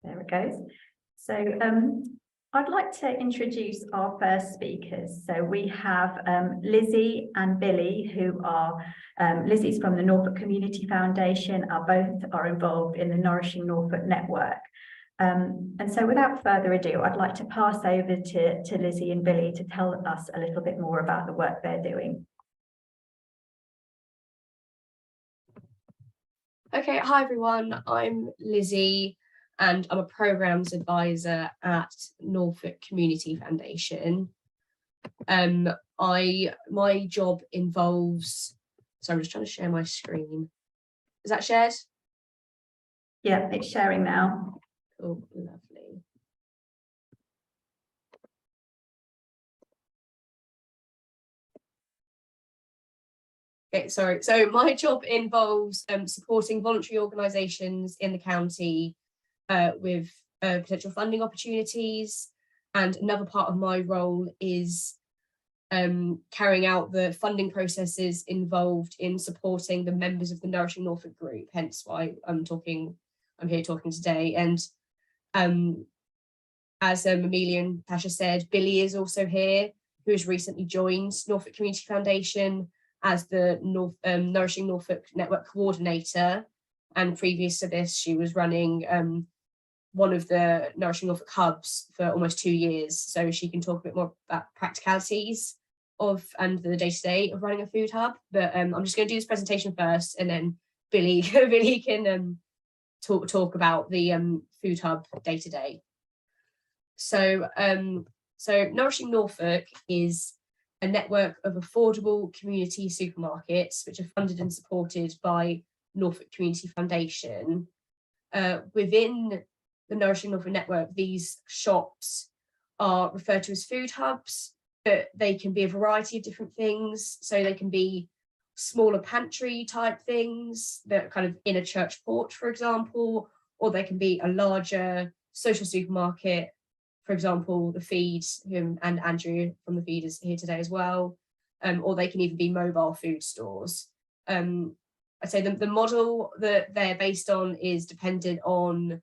There it goes. So I'd like to introduce our first speakers. So we have Lizzie and Billy, who are, Lizzie's from the Norfolk Community Foundation, both are involved in the Nourishing Norfolk network. And so without further ado, I'd like to pass over to Lizzie and Billy to tell us a little bit more about the work they're doing. Okay, hi everyone, I'm Lizzie and I'm a programs advisor at Norfolk Community Foundation. My job involves, so I'm just trying to share my screen. Is that shared? Yeah, it's sharing now. Oh, lovely. Okay, sorry. So my job involves supporting voluntary organisations in the county with potential funding opportunities, and another part of my role is carrying out the funding processes involved in supporting the members of the Nourishing Norfolk group. Hence why I'm here talking today. And as Amelia and Tasha said, Billy is also here, who has recently joined Norfolk Community Foundation as the Nourishing Norfolk Network Coordinator. And previous to this, she was running one of the Nourishing Norfolk hubs for almost 2 years. So she can talk a bit more about practicalities of and the day-to-day of running a food hub. But I'm just going to do this presentation first, and then Billy can talk about the food hub day-to-day. So Nourishing Norfolk is a network of affordable community supermarkets which are funded and supported by Norfolk Community Foundation. Within the Nourishing Norfolk network, these shops are referred to as food hubs, but they can be a variety of different things. So they can be smaller pantry type things that are kind of in a church porch, for example, or they can be a larger social supermarket. For example, the Feed, and Andrew from the Feed is here today as well, or they can even be mobile food stores. I'd say the model that they're based on is dependent on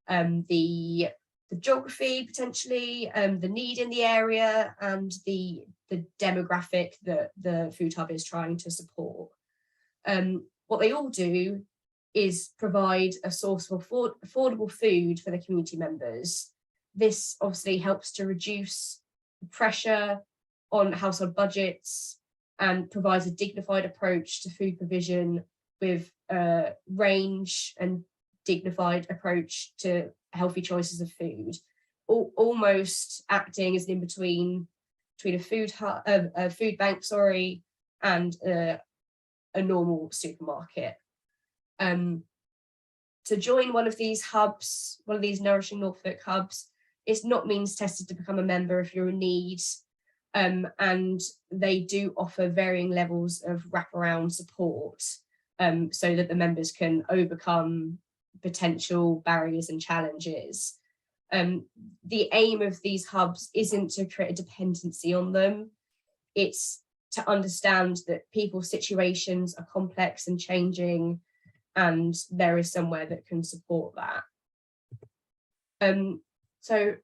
the geography, potentially, the need in the area, and the demographic that the food hub is trying to support. What they all do is provide a source of affordable food for the community members. This obviously helps to reduce the pressure on household budgets and provides a dignified approach to food provision with a range and dignified approach to healthy choices of food, almost acting as an in-between between a food bank, and a normal supermarket. To join one of these hubs, one of these Nourishing Norfolk hubs, it's not means tested to become a member if you're in need, and they do offer varying levels of wraparound support so that the members can overcome potential barriers and challenges. The aim of these hubs isn't to create a dependency on them, it's to understand that people's situations are complex and changing, and there is somewhere that can support that. So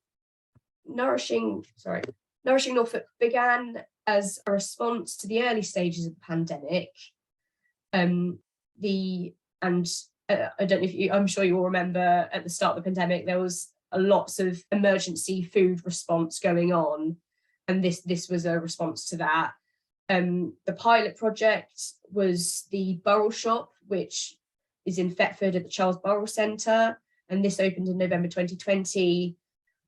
Nourishing Norfolk began as a response to the early stages of the pandemic. I don't know if I'm sure you all remember at the start of the pandemic, there was lots of emergency food response going on, and this was a response to that. The pilot project was the Burrell Shop, which is in Thetford at the Charles Burrell Centre, and this opened in November 2020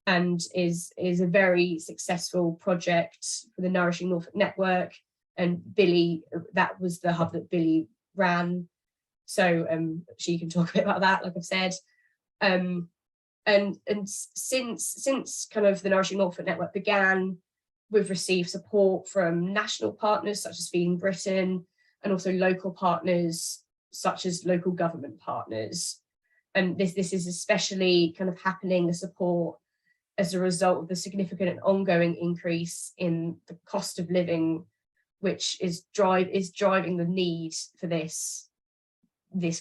and is a very successful project for the Nourishing Norfolk network. And Billy, that was the hub that Billy ran, so she can talk a bit about that, like I've said. And since kind of the Nourishing Norfolk network began, we've received support from national partners such as Feeding Britain, and also local partners such as local government partners. And this is especially kind of happening, the support, as a result of the significant and ongoing increase in the cost of living, which is driving the need for this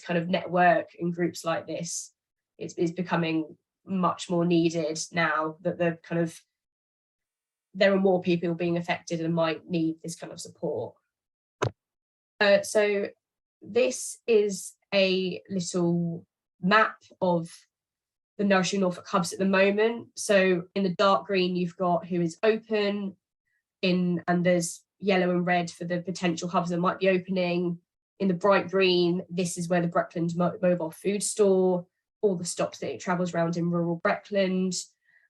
kind of network and groups like this. It's becoming much more needed now that there are more people being affected and might need this kind of support. So this is a little map of the Nourishing Norfolk hubs at the moment. So in the dark green, you've got who is open, and there's yellow and red for the potential hubs that might be opening. In the bright green, this is where the Breckland mobile food store, all the stops that it travels around in rural Breckland.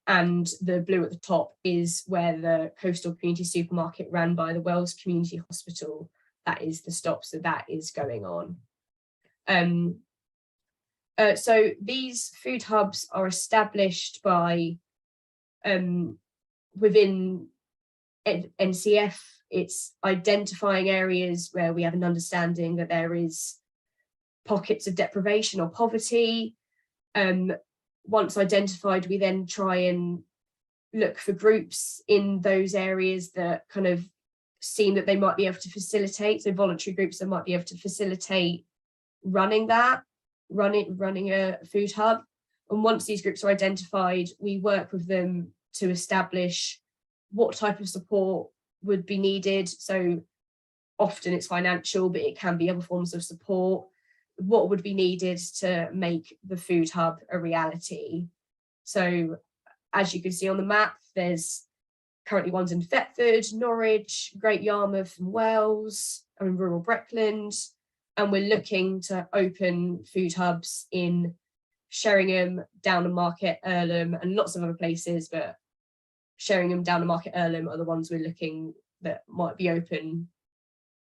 And the blue at the top is where the coastal community supermarket ran by the Wells Community Hospital, that is the stop, so that is going on. So these food hubs are established by within NCF. It's identifying areas where we have an understanding that there is pockets of deprivation or poverty. Once identified, we then try and look for groups in those areas that kind of seem that they might be able to facilitate, so voluntary groups that might be able to facilitate running a food hub. And once these groups are identified, we work with them to establish what type of support would be needed. So often it's financial, but it can be other forms of support. What would be needed to make the food hub a reality. So as you can see on the map, there's currently ones in Thetford, Norwich, Great Yarmouth and Wells, and in rural Breckland. And we're looking to open food hubs in Sheringham, Downham Market, Earlham, and lots of other places, but Sheringham, Downham Market, Earlham are the ones we're looking that might be open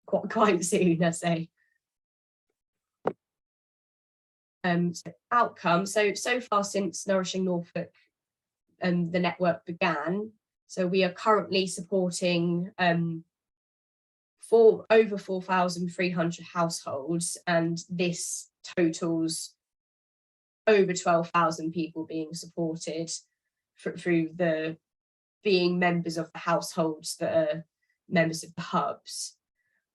quite soon, I say. So outcome. So far since Nourishing Norfolk and the network began, so we are currently supporting over 4,300 households, and this totals over 12,000 people being supported through the being members of the households that are members of the hubs.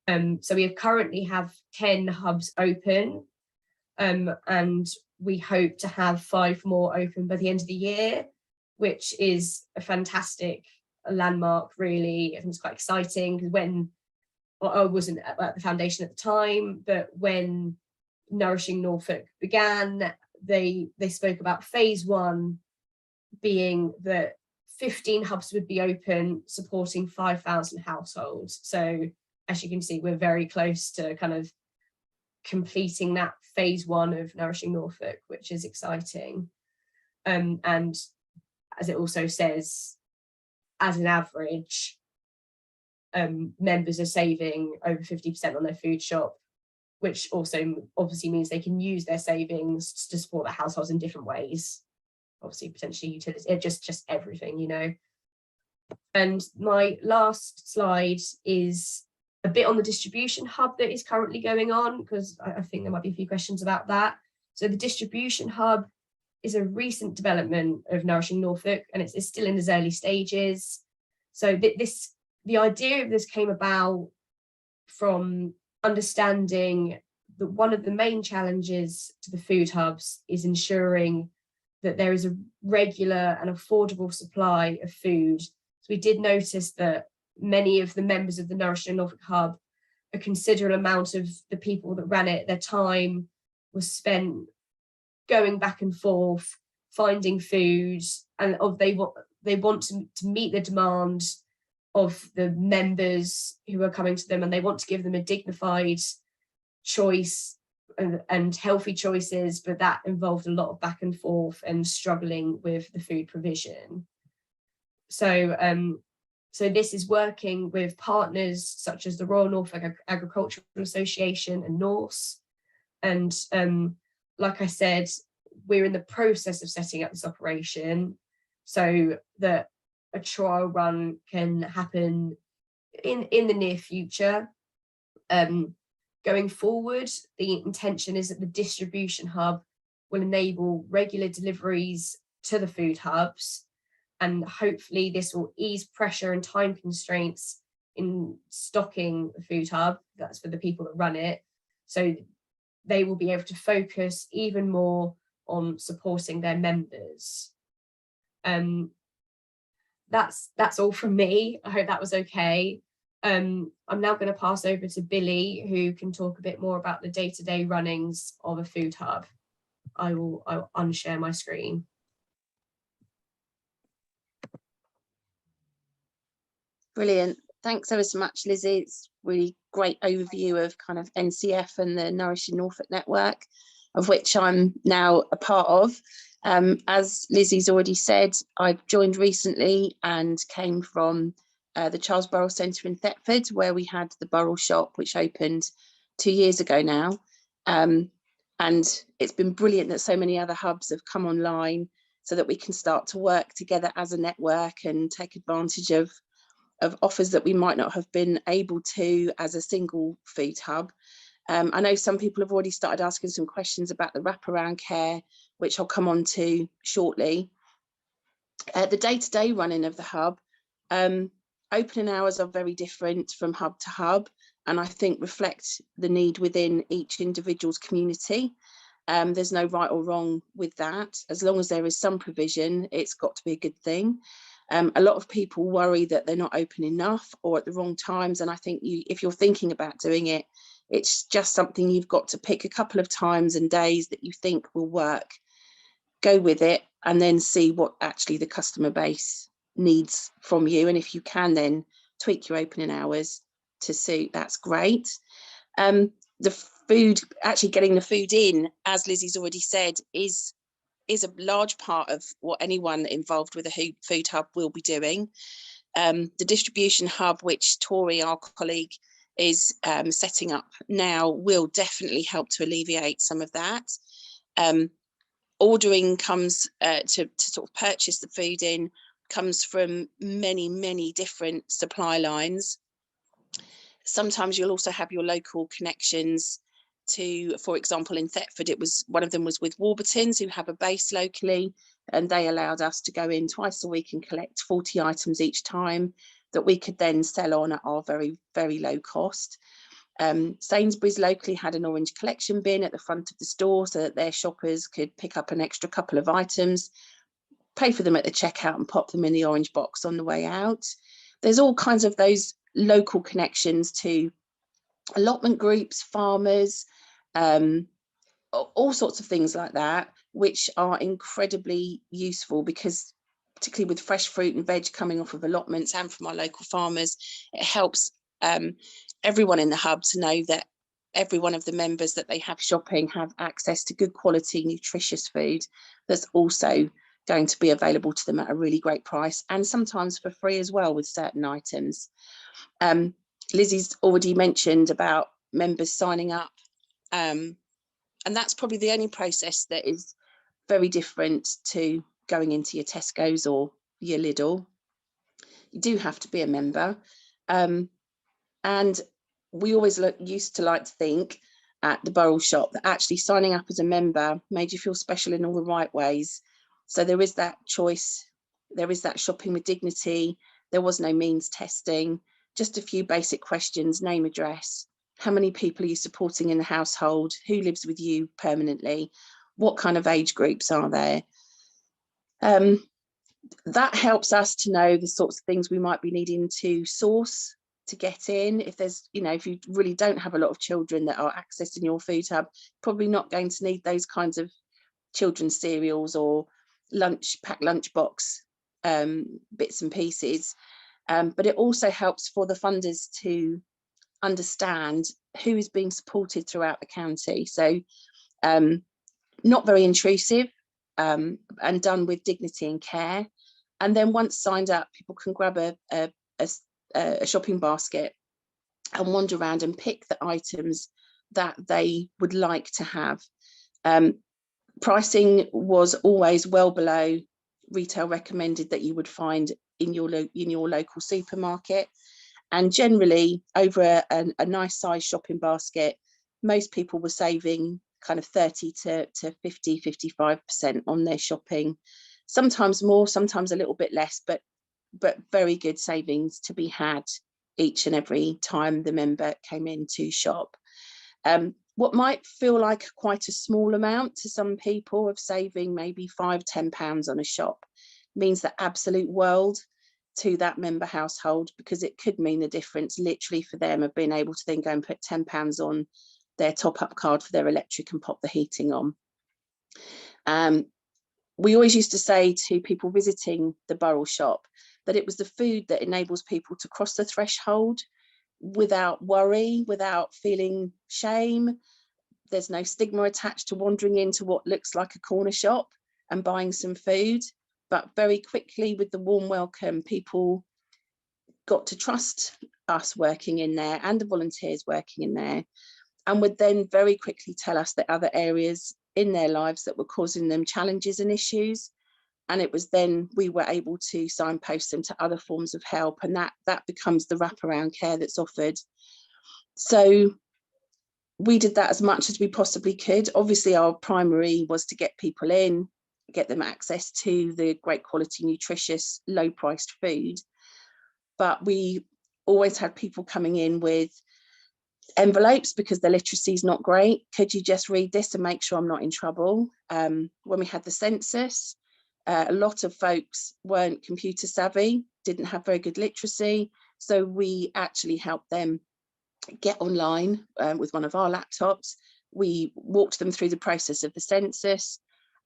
So we currently have 10 hubs open, and we hope to have 5 more open by the end of the year, which is a fantastic landmark, really. I think it's quite exciting because I wasn't at the foundation at the time, but when Nourishing Norfolk began, they spoke about phase 1 being that 15 hubs would be open, supporting 5,000 households. So as you can see, we're very close to kind of completing that phase 1 of Nourishing Norfolk, which is exciting. And as it also says, as an average, members are saving over 50% on their food shop, which also obviously means they can use their savings to support their households in different ways. Obviously, potentially utilities, just everything, you know. And my last slide is a bit on the distribution hub that is currently going on, because I think there might be a few questions about that. So the distribution hub is a recent development of Nourishing Norfolk, and it's still in its early stages. So the idea of this came about from understanding that one of the main challenges to the food hubs is ensuring that there is a regular and affordable supply of food. So we did notice that many of the members of the Nourishing Norfolk hub, a considerable amount of the people that ran it, their time was spent going back and forth, finding food, and they want to meet the demand of the members who are coming to them, and they want to give them a dignified choice and healthy choices, but that involved a lot of back and forth and struggling with the food provision. So this is working with partners such as the Royal Norfolk Agricultural Association and Norse. And like I said, we're in the process of setting up this operation so that a trial run can happen in the near future. Going forward, the intention is that the distribution hub will enable regular deliveries to the food hubs, and hopefully this will ease pressure and time constraints in stocking the food hub. That's for the people that run it. So they will be able to focus even more on supporting their members. That's all from me. I hope that was okay. I'm now going to pass over to Billy, who can talk a bit more about the day-to-day runnings of a food hub. I'll unshare my screen. Brilliant. Thanks ever so much, Lizzie. It's really great overview of kind of NCF and the Nourishing Norfolk network, of which I'm now a part of. As Lizzie's already said, I've joined recently and came from the Charles Burrell Centre in Thetford, where we had the Burrell shop, which opened 2 years ago now. And it's been brilliant that so many other hubs have come online so that we can start to work together as a network and take advantage of offers that we might not have been able to as a single food hub. I know some people have already started asking some questions about the wraparound care, which I'll come on to shortly. The day-to-day running of the hub, opening hours are very different from hub to hub, and I think reflect the need within each individual's community. There's no right or wrong with that. As long as there is some provision, it's got to be a good thing. A lot of people worry that they're not open enough or at the wrong times, and I think if you're thinking about doing it, it's just something you've got to pick a couple of times and days that you think will work, go with it, and then see what actually the customer base needs from you. And if you can then tweak your opening hours to suit, that's great. The food, actually getting the food in, as Lizzie's already said, is a large part of what anyone involved with a food hub will be doing. The distribution hub, which Tori, our colleague, is setting up now, will definitely help to alleviate some of that. Ordering comes to sort of purchase the food in, comes from many different supply lines. Sometimes you'll also have your local connections to, for example, in Thetford, one of them was with Warburtons, who have a base locally, and they allowed us to go in twice a week and collect 40 items each time that we could then sell on at our very low cost. Sainsbury's locally had an orange collection bin at the front of the store so that their shoppers could pick up an extra couple of items, pay for them at the checkout and pop them in the orange box on the way out. There's all kinds of those local connections to allotment groups, farmers, all sorts of things like that, which are incredibly useful because particularly with fresh fruit and veg coming off of allotments and from our local farmers, it helps everyone in the hub to know that every one of the members that they have shopping have access to good quality, nutritious food that's also going to be available to them at a really great price, and sometimes for free as well with certain items. Lizzie's already mentioned about members signing up, and that's probably the only process that is very different to going into your Tesco's or your Lidl. You do have to be a member, and we always used to like to think at the Burrell shop that actually signing up as a member made you feel special in all the right ways. So there is that choice, there is that shopping with dignity, there was no means testing, just a few basic questions: name, address, how many people are you supporting in the household, who lives with you permanently, what kind of age groups are there. That helps us to know the sorts of things we might be needing to source to get in. If there's, if you really don't have a lot of children that are accessing your food hub, probably not going to need those kinds of children's cereals or packed lunchbox bits and pieces. But it also helps for the funders to understand who is being supported throughout the county. So not very intrusive, and done with dignity and care. And then once signed up, people can grab a shopping basket and wander around and pick the items that they would like to have. Pricing was always well below retail recommended that you would find in your local supermarket, and generally over a nice size shopping basket, most people were saving kind of 30 to 55% on their shopping, sometimes more, sometimes a little bit less, but very good savings to be had each and every time the member came in to shop. what might feel like quite a small amount to some people of saving maybe £5–10 on a shop means the absolute world to that member household, because it could mean the difference literally for them of being able to then go and put £10 on their top-up card for their electric and pop the heating on. We always used to say to people visiting the Burrell shop that it was the food that enables people to cross the threshold without worry, without feeling shame. There's no stigma attached to wandering into what looks like a corner shop and buying some food. But very quickly, with the warm welcome, people got to trust us working in there and the volunteers working in there, and would then very quickly tell us the other areas in their lives that were causing them challenges and issues. And it was then we were able to signpost them to other forms of help, and that becomes the wraparound care that's offered. So we did that as much as we possibly could. Obviously, our primary was to get people in, get them access to the great quality, nutritious, low priced food. But we always had people coming in with envelopes because their literacy is not great. Could you just read this and make sure I'm not in trouble? When we had the census, a lot of folks weren't computer savvy, didn't have very good literacy. So we actually helped them get online with one of our laptops. We walked them through the process of the census,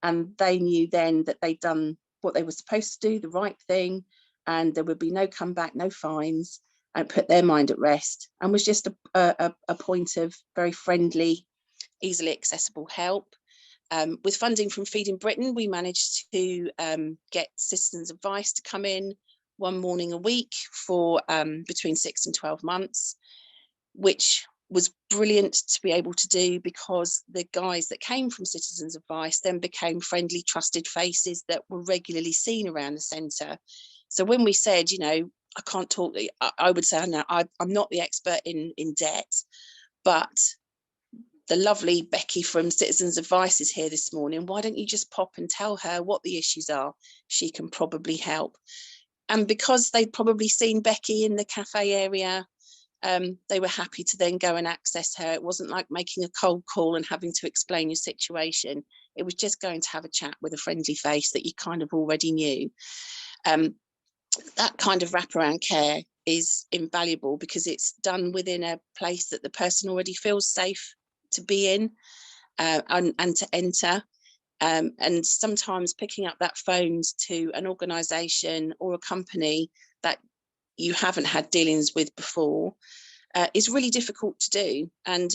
and they knew then that they'd done what they were supposed to do, the right thing, and there would be no comeback, no fines, and put their mind at rest, and was just a point of very friendly, easily accessible help. With funding from Feeding Britain, we managed to get Citizens Advice to come in one morning a week for between 6 and 12 months, which was brilliant to be able to do, because the guys that came from Citizens Advice then became friendly, trusted faces that were regularly seen around the centre. So when we said, you know, I can't talk, I would say, no, I'm not the expert in debt, but the lovely Becky from Citizens Advice is here this morning. Why don't you just pop and tell her what the issues are? She can probably help. And because they'd probably seen Becky in the cafe area, they were happy to then go and access her. It wasn't like making a cold call and having to explain your situation. It was just going to have a chat with a friendly face that you kind of already knew. That kind of wraparound care is invaluable because it's done within a place that the person already feels safe to be in and to enter. And sometimes picking up that phone to an organisation or a company that you haven't had dealings with before is really difficult to do. And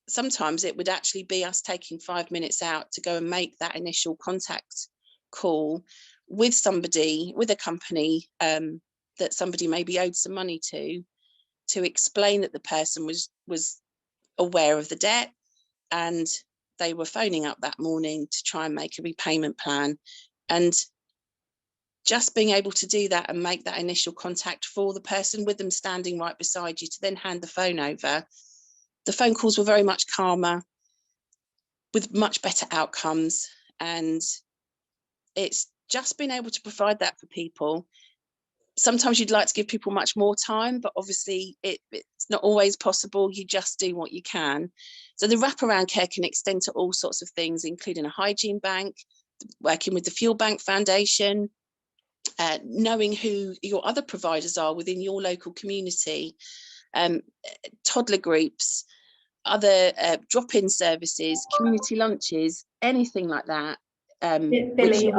sometimes it would actually be us taking 5 minutes out to go and make that initial contact call with somebody, with a company that somebody maybe owed some money to explain that the person was aware of the debt and they were phoning up that morning to try and make a repayment plan. And just being able to do that and make that initial contact for the person, with them standing right beside you, to then hand the phone over. The phone calls were very much calmer, with much better outcomes. And it's just being able to provide that for people. Sometimes you'd like to give people much more time, but obviously it's not always possible. You just do what you can. So the wraparound care can extend to all sorts of things, including a hygiene bank, working with the Fuel Bank Foundation, knowing who your other providers are within your local community, toddler groups, other drop-in services, community lunches, anything like that. Billy,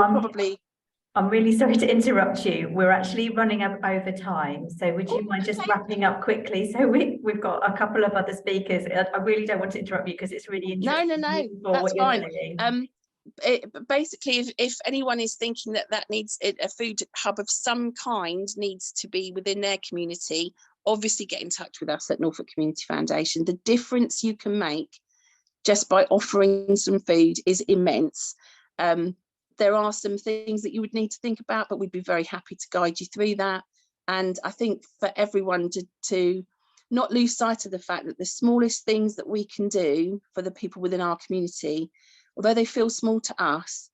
I'm really sorry to interrupt you. We're actually running up over time. So would you mind just wrapping up quickly? So we've got a couple of other speakers. I really don't want to interrupt you because it's really interesting. No, that's fine. Basically, if anyone is thinking that needs a food hub of some kind needs to be within their community, obviously get in touch with us at Norfolk Community Foundation. The difference you can make just by offering some food is immense. There are some things that you would need to think about, but we'd be very happy to guide you through that. And I think for everyone to not lose sight of the fact that the smallest things that we can do for the people within our community, although they feel small to us,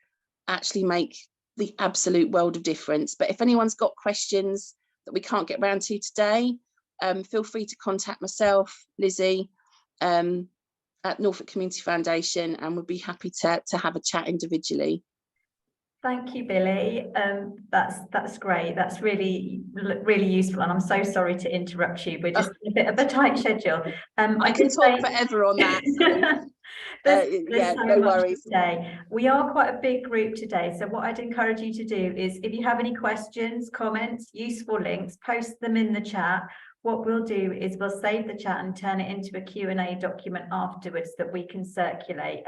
actually make the absolute world of difference. But if anyone's got questions that we can't get round to today, feel free to contact myself, Lizzie, at Norfolk Community Foundation, and would be happy to have a chat individually. Thank you, Billy. That's great. That's really useful, and I'm so sorry to interrupt you. We're just in a bit of a tight schedule. I can talk forever on that. There's so no much worries. today. We are quite a big group today, so what I'd encourage you to do is, if you have any questions, comments, useful links, post them in the chat. What we'll do is we'll save the chat and turn it into a Q&A document afterwards that we can circulate.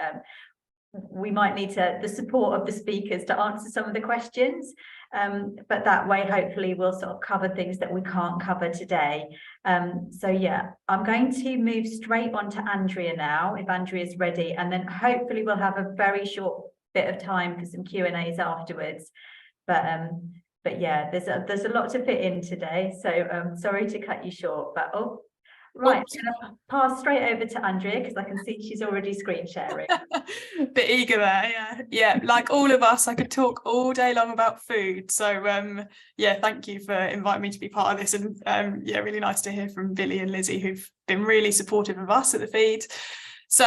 We might need the support of the speakers to answer some of the questions, but that way hopefully we'll sort of cover things that we can't cover today. So yeah, I'm going to move straight on to Andrea now, if Andrea is ready, and then hopefully we'll have a very short bit of time for some Q&As afterwards. But yeah, there's a lot to fit in today, so sorry to cut you short, but right, I'm going to pass straight over to Andrea because I can see she's already screen sharing. Bit eager there, yeah. Like all of us, I could talk all day long about food. So yeah, thank you for inviting me to be part of this, and yeah, really nice to hear from Billy and Lizzie, who've been really supportive of us at the feed. So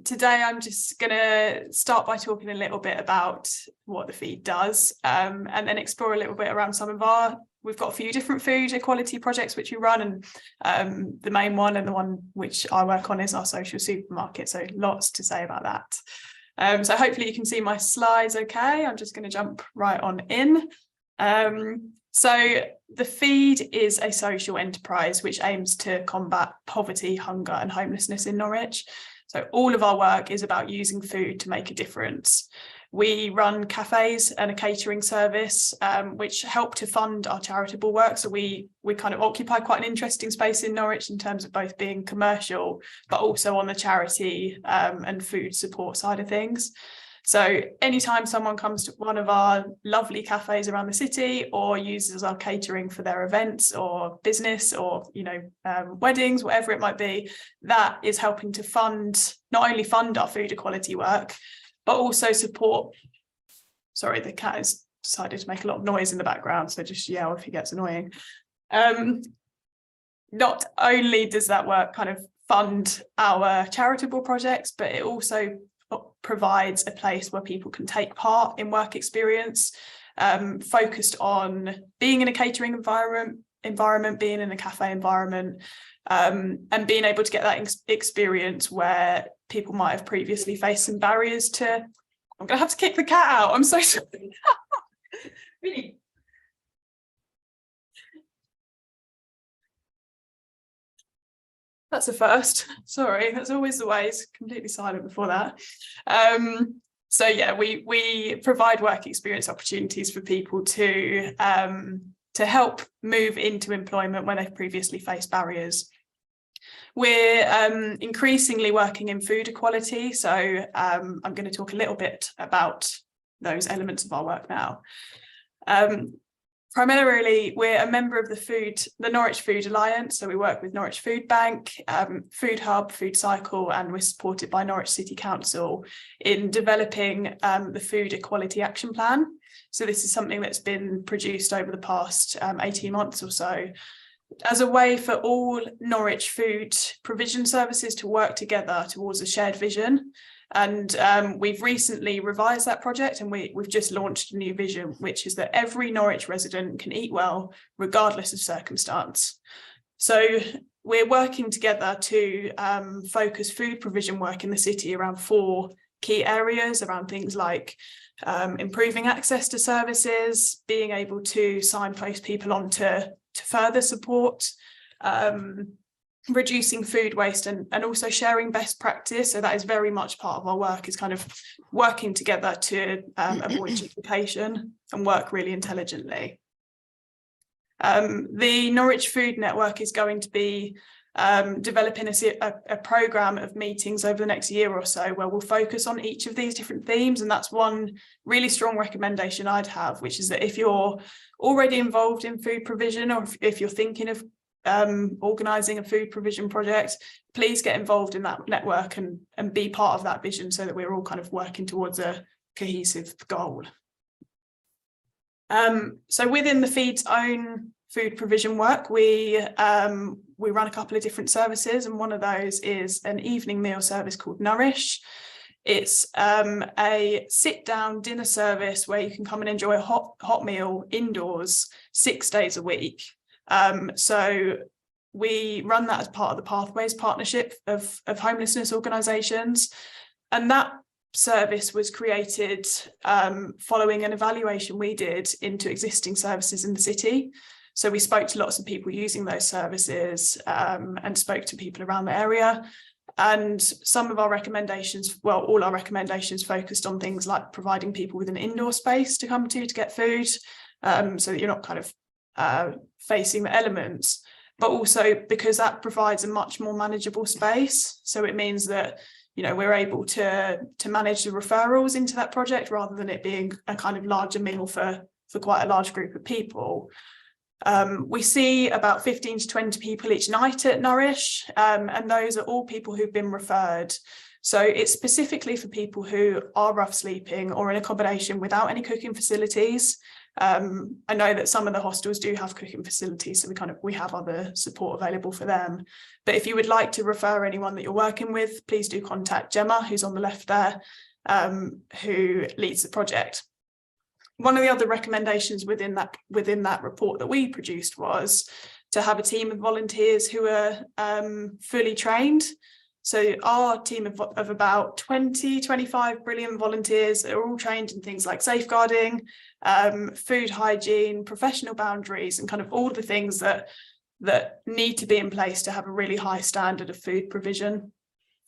today I'm just going to start by talking a little bit about what the feed does, and then explore a little bit around some of we've got a few different food equality projects which we run, and the main one and the one which I work on is our social supermarket. So lots to say about that. So hopefully you can see my slides okay. I'm just going to jump right on in. So the feed is a social enterprise which aims to combat poverty, hunger and homelessness in Norwich. So all of our work is about using food to make a difference. We run cafes and a catering service, which help to fund our charitable work. So we kind of occupy quite an interesting space in Norwich in terms of both being commercial, but also on the charity and food support side of things. So anytime someone comes to one of our lovely cafes around the city or uses our catering for their events or business or, you know, weddings, whatever it might be, that is helping to not only fund our food equality work, but also support. Sorry, the cat has decided to make a lot of noise in the background, so just yell if he gets annoying. Not only does that work kind of fund our charitable projects, but it also provides a place where people can take part in work experience, focused on being in a catering environment, being in a cafe environment, and being able to get that experience where people might have previously faced some barriers to. I'm gonna have to kick the cat out. I'm so sorry. Really. That's a first. Sorry, that's always the way. It's completely silent before that. So yeah, we provide work experience opportunities for people to help move into employment when they've previously faced barriers. We're increasingly working in food equality, so I'm going to talk a little bit about those elements of our work now. Primarily, we're a member of the Norwich Food Alliance, so we work with Norwich Food Bank, Food Hub, Food Cycle, and we're supported by Norwich City Council in developing the Food Equality Action Plan. So this is something that's been produced over the past 18 months or so, as a way for all Norwich food provision services to work together towards a shared vision. And we've recently revised that project, and we've just launched a new vision, which is that every Norwich resident can eat well, regardless of circumstance. So we're working together to focus food provision work in the city around 4 key areas, around things like improving access to services, being able to signpost people on to further support, reducing food waste, and also sharing best practice. So that is very much part of our work, is kind of working together to avoid duplication and work really intelligently. The Norwich Food Network is going to be developing a programme of meetings over the next year or so where we'll focus on each of these different themes. And that's one really strong recommendation I'd have, which is that if you're already involved in food provision, or if you're thinking of organising a food provision project, please get involved in that network and be part of that vision, so that we're all kind of working towards a cohesive goal. So within the feed's own food provision work, we run a couple of different services, and one of those is an evening meal service called Nourish. It's a sit-down dinner service where you can come and enjoy a hot meal indoors 6 days a week. So we run that as part of the Pathways partnership of homelessness organisations, and that service was created following an evaluation we did into existing services in the city. So we spoke to lots of people using those services and spoke to people around the area. And some of our recommendations, well, all our recommendations focused on things like providing people with an indoor space to come to get food, so that you're not kind of facing the elements, but also because that provides a much more manageable space. So it means that, you know, we're able to manage the referrals into that project rather than it being a kind of larger meal for quite a large group of people. We see about 15 to 20 people each night at Nourish, and those are all people who've been referred. So it's specifically for people who are rough sleeping or in accommodation without any cooking facilities. I know that some of the hostels do have cooking facilities, so we have other support available for them. But if you would like to refer anyone that you're working with, please do contact Gemma, who's on the left there, who leads the project. One of the other recommendations within that report that we produced was to have a team of volunteers who are fully trained. So our team of about 25 brilliant volunteers are all trained in things like safeguarding, food hygiene, professional boundaries, and kind of all the things that need to be in place to have a really high standard of food provision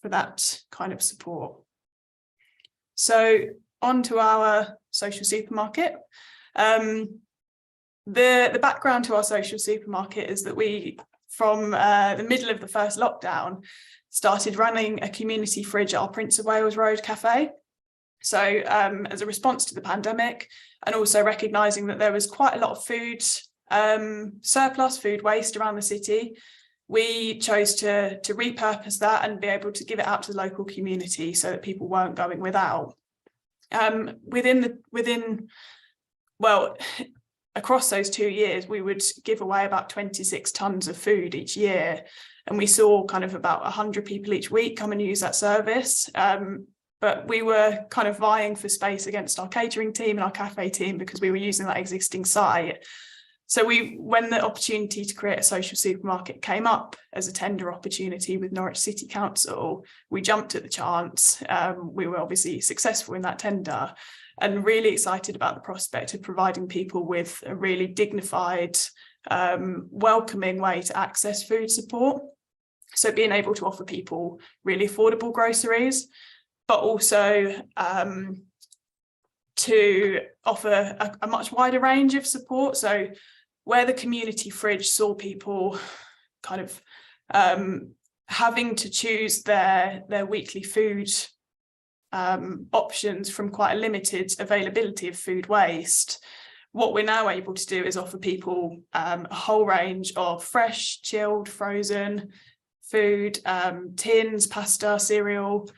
for that kind of support. So on to our social supermarket. The background to our social supermarket is that we, from the middle of the first lockdown, started running a community fridge at our Prince of Wales Road cafe. So as a response to the pandemic, and also recognising that there was quite a lot of food surplus, food waste around the city, we chose to repurpose that and be able to give it out to the local community so that people weren't going without. Across those 2 years, we would give away about 26 tonnes of food each year. And we saw kind of about 100 people each week come and use that service. But we were kind of vying for space against our catering team and our cafe team because we were using that existing site. So when the opportunity to create a social supermarket came up as a tender opportunity with Norwich City Council, we jumped at the chance. We were obviously successful in that tender and really excited about the prospect of providing people with a really dignified, welcoming way to access food support. So being able to offer people really affordable groceries, but also to offer a much wider range of support. So where the community fridge saw people kind of having to choose their weekly food options from quite a limited availability of food waste, what we're now able to do is offer people a whole range of fresh, chilled, frozen food, tins, pasta, cereal,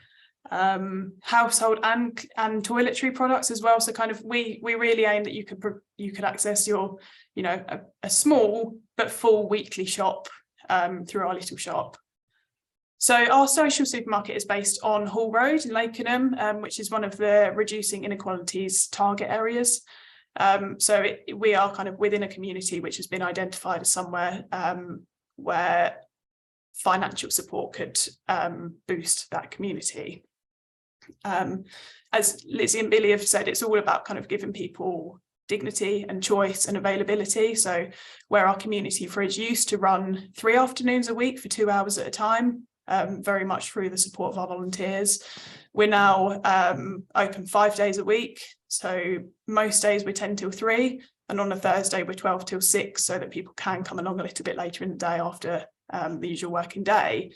household and toiletry products as well. So kind of we really aim that you could access your, you know, a small but full weekly shop through our little shop. So our social supermarket is based on Hall Road in Lakenham, which is one of the reducing inequalities target areas. We are kind of within a community which has been identified as somewhere where financial support could boost that community. As Lizzie and Billy have said, it's all about kind of giving people dignity and choice and availability. So where our community fridge used to run 3 afternoons a week for 2 hours at a time, very much through the support of our volunteers, we're now open 5 days a week. So most days we're 10 till 3, and on a Thursday we're 12 till 6, so that people can come along a little bit later in the day after the usual working day.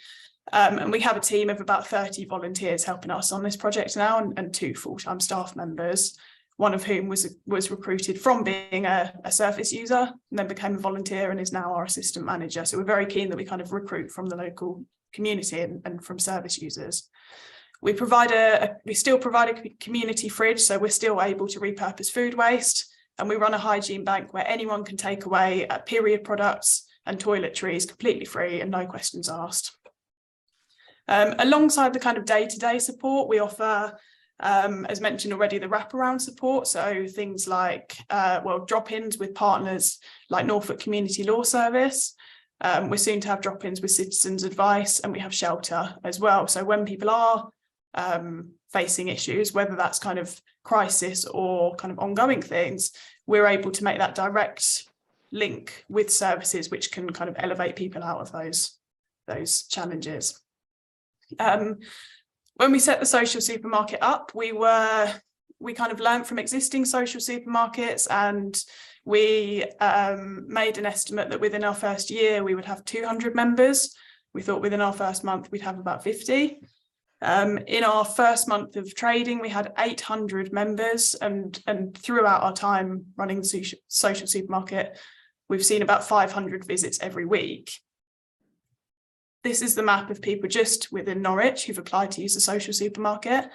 And we have a team of about 30 volunteers helping us on this project now, and 2 full-time staff members, one of whom was recruited from being a service user and then became a volunteer and is now our assistant manager. So we're very keen that we kind of recruit from the local community and from service users. We still provide a community fridge, so we're still able to repurpose food waste, and we run a hygiene bank where anyone can take away period products and toiletries completely free and no questions asked. Alongside the kind of day-to-day support, we offer, as mentioned already, the wraparound support. So things like, drop-ins with partners like Norfolk Community Law Service. We're soon to have drop-ins with Citizens Advice, and we have shelter as well. So when people are facing issues, whether that's kind of crisis or kind of ongoing things, we're able to make that direct link with services which can kind of elevate people out of those challenges. When we set the social supermarket up, we kind of learned from existing social supermarkets, and we made an estimate that within our first year we would have 200 members. We thought within our first month we'd have about 50. In our first month of trading, we had 800 members, and throughout our time running the social supermarket, we've seen about 500 visits every week. This is the map of people just within Norwich who've applied to use the social supermarket.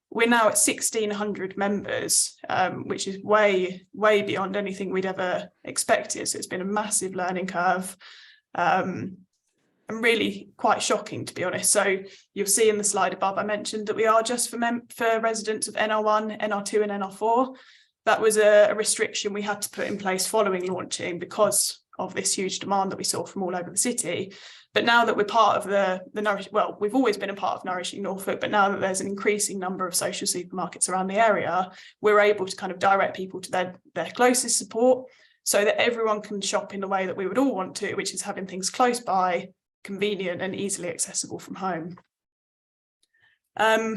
We're now at 1,600 members, which is way beyond anything we'd ever expected. So it's been a massive learning curve, and really quite shocking, to be honest. So you'll see in the slide above, I mentioned that we are just for residents of NR1, NR2 and NR4. That was a restriction we had to put in place following launching because of this huge demand that we saw from all over the city. But now that we're part of the Nourish, well, we've always been a part of Nourishing Norfolk, but now that there's an increasing number of social supermarkets around the area, we're able to kind of direct people to their closest support so that everyone can shop in the way that we would all want to, which is having things close by, convenient and easily accessible from home. As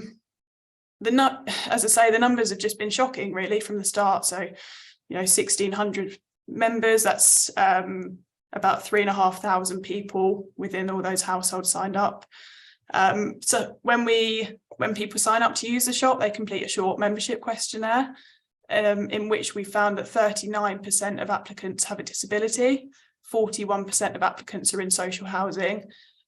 I say, the numbers have just been shocking really from the start. So, 1,600 members, that's about 3,500 people within all those households signed up. So when people sign up to use the shop, they complete a short membership questionnaire, in which we found that 39% of applicants have a disability, 41% of applicants are in social housing.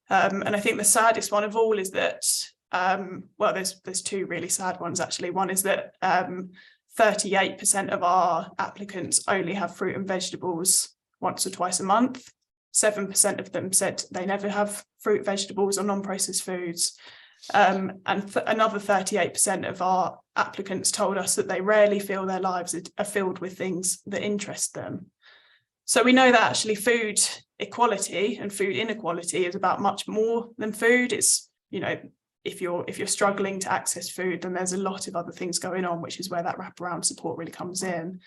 And I think the saddest one of all is that, there's two really sad ones actually. One is that 38% of our applicants only have fruit and vegetables once or twice a month. 7% of them said they never have fruit, vegetables or non-processed foods. And another 38% of our applicants told us that they rarely feel their lives are filled with things that interest them. So we know that actually food equality and food inequality is about much more than food. It's, if you're struggling to access food, then there's a lot of other things going on, which is where that wraparound support really comes in.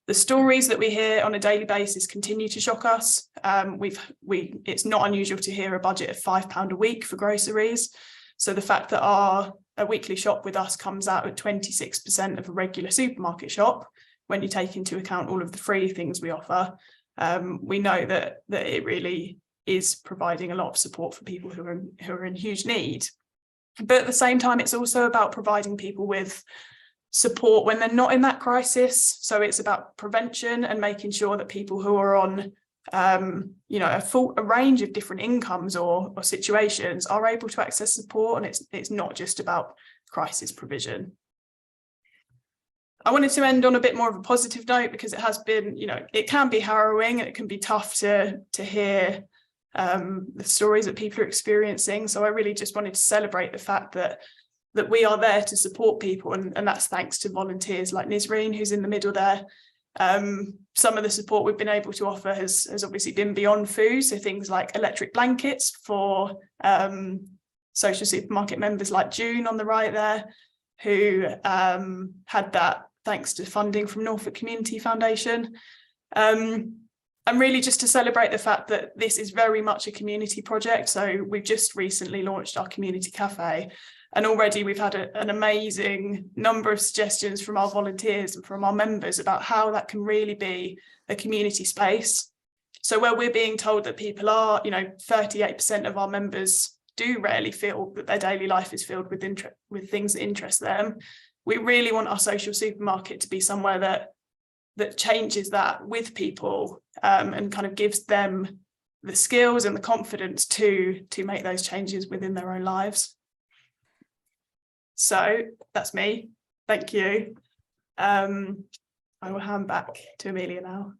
The stories that we hear on a daily basis continue to shock us. It's not unusual to hear a budget of £5 a week for groceries. So the fact that a weekly shop with us comes out at 26% of a regular supermarket shop, when you take into account all of the free things we offer, we know that it really is providing a lot of support for people who are in huge need. But at the same time, it's also about providing people with support when they're not in that crisis. So it's about prevention and making sure that people who are on a range of different incomes or situations are able to access support, and it's not just about crisis provision. I wanted to end on a bit more of a positive note, because it has been, it can be harrowing and it can be tough to hear the stories that people are experiencing. So I really just wanted to celebrate the fact that we are there to support people, and that's thanks to volunteers like Nisreen, who's in the middle there. Some of the support we've been able to offer has obviously been beyond food, so things like electric blankets for social supermarket members like June on the right there, who had that thanks to funding from Norfolk Community Foundation. And really just to celebrate the fact that this is very much a community project. So we've just recently launched our community cafe, and already we've had an amazing number of suggestions from our volunteers and from our members about how that can really be a community space. So where we're being told that people are, 38% of our members do rarely feel that their daily life is filled with things that interest them, we really want our social supermarket to be somewhere that changes that with people, and kind of gives them the skills and the confidence to make those changes within their own lives. So that's me. Thank you. I will hand back to Amelia now.